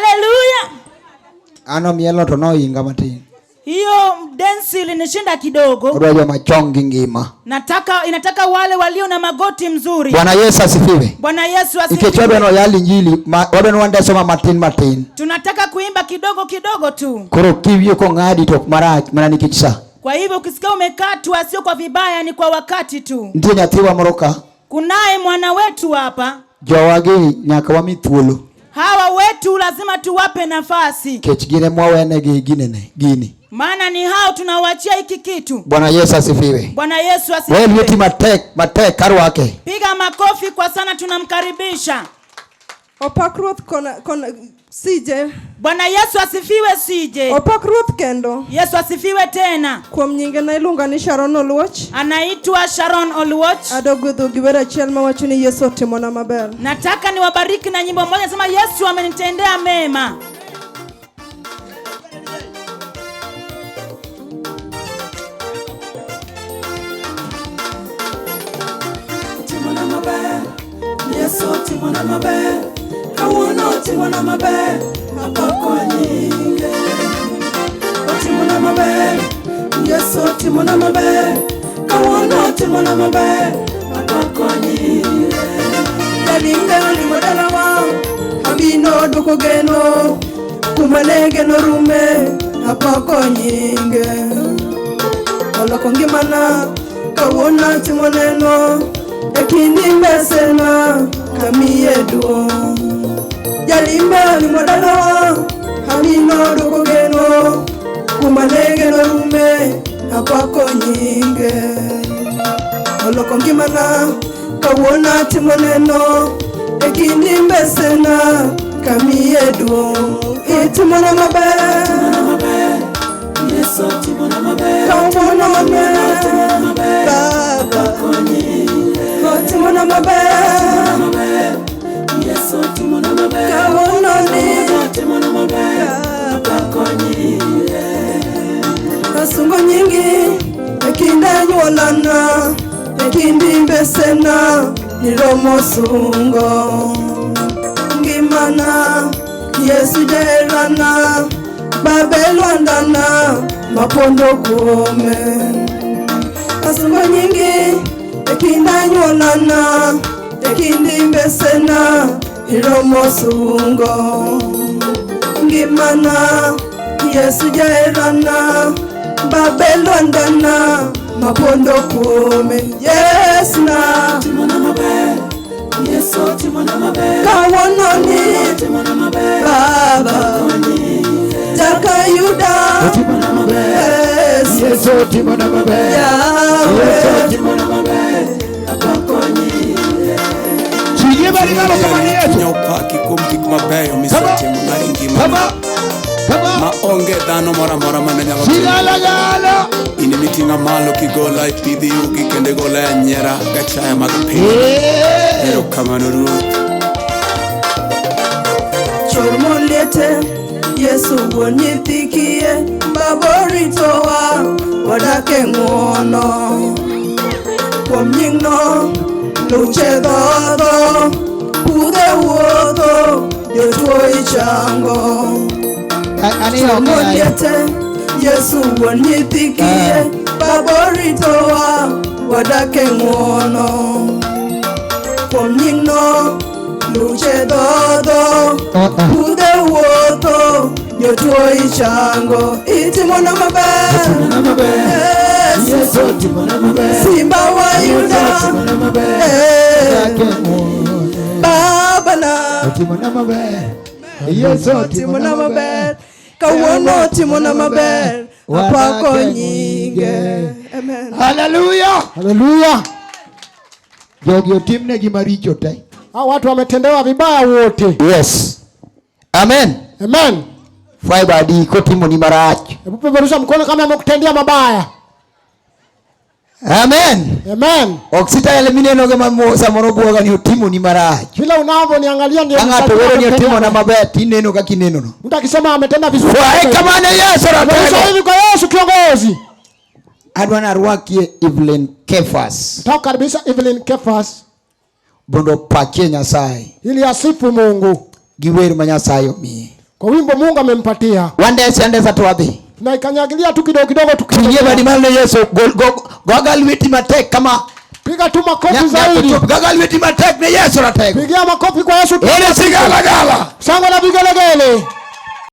Hallelujah. Ano mielo to no inga matini. Hiyo dance ilinishinda kidogo. Roho machongi ngima. Inataka wale walio na magoti mzuri. Bwana Yesu asifiwe. Bwana Yesu asifiwe. Ikechoro no yali injili, wale no wanda soma Martin. Tunataka kuimba kidogo tu. Koro kivyo ko ngadi to marach manani kichsa. Kwa hivyo ukisikia umekatwa sio kwa vibaya, ni kwa wakati tu. Ndiye nyatiwa moroka. Kunaye mwana wetu hapa. Jowage nyaka wa mithuolo. Hawa wetu lazima tuwape nafasi. Kechgine mwawene gini. Maana ni hao tunawachia hiki kitu. Bwana Yesu asifiwe. Bwana Yesu asifiwe. Wewe yeti matek karwake. Piga makofi kwa sana, tunamkaribisha. Opakruth CJ. Bwana Yesu asifiwe CJ. Opakruth kendo. Yesu asifiwe tena. Kuom nyinge na ilunga ni Sharon Oluoch. Anaitwa Sharon Oluoch. Adogudhu giwera chiel mawacho ni Yesu otimona maber. Nataka niwabariki na nyimbo moja sema Yesu amenitendea mema. Timona maber. Yesu otimona maber. Kawuono otimona maber. Apako nyinge. Otimona maber. Yesu otimona maber. Kawuono otimona maber. Apako nyinge. Jalimbe olimo dalawa. Abino doko geno. Kumane geno rume. Apako nyinge. Oloko ngimana. Kawuono otimoneno. Ekindi mbesena. Kamiye duo. Jalimbe olimo dalawa. Abino doko geno. Kumane geno rume. Apako nyinge. Oloko ngimana. Kawuono otimoneno. Ekindi mbesena. Kamiye duo. Itimona maber. Yesu otimona maber. Kawuono maber. Baba otimona maber. Yesu otimona maber. Kawuono otimona maber. Apako nyinge. Asungo nyingi ekinda nyuolana. Ekindi mbesena niromo sungo. Ngimana Yesu jaerana. Babel wandana mapondo kuome. Asungo nyingi ekinda nyuolana. Ekindi mbesena niromo sungo. Ngimana Yesu jaerana. Babel wandana mapondo kuome. Yes na timona maber. Yesu timona maber. Kawuono ni timona maber. Baba Jaka Yuda timona maber. Yesu timona maber. Yesu timona maber. Apako nyinge. Chiye bali ngalo kama ni Yesu. Nyopaki kumkik maber misotimo maringi Kama maonge dhano mora mananyalo. Sigala. Ini mitinga malo kigola ipidhi ugi kende gola nyera gachaya mag piny. Ero kamano Ruoth. Chor moliete Yesu wuon nyithikie. Baboritowa wadake ng'uono. Kuom nyingno luche dhodho. Pudhe wuotho jotuo ichango. Chor moliete Yesu wuon nyithikie. Baboritowa wadake ng'uono. Kuom nyingno luche dhodho. Pudhe wuotho jotuo ichango. Itimona maber. Yesu otimona maber. Simba wa Yuda Baba na otimona maber. Yesu otimona maber. Kawuono otimona maber. Apako nyinge. Amen. Hallelujah. Jogi otimne gi maricho te. Hao watu wametendewa vibaya wote. Yes. Amen. Faiba di kotimo ni marach. Hebu peperusha mkono kama amekutendea mabaya. Amen. Oksita yale mineno kama mosa morobuoga ni otimo ni marach. Kila unavyoniangalia ndio Anga wewe ni otimo na mabaya tineno kakineno no. Mtu akisema ametenda vizuri. Kama na Yesu anatenda hivi kwa Yesu kiongozi. Adwana ruakie Evelyn Kefas. Toka kabisa Evelyn Kefas. Bondo pache Nyasaye. Ili asifu Mungu. Giwer ma Nyasaye omiye. Kwa wimbo Mungu amempatia. Wandesi andesa tuwathi. Na ikanyagilia tu kidogo kidogo Tukiye badi mali Yesu gogal witi matek kama piga tu makofi zaidi. Gogal witi matek na Yesu natek. Pigia makofi kwa Yesu. Ele sigala gala. Shangwe na vigelegele.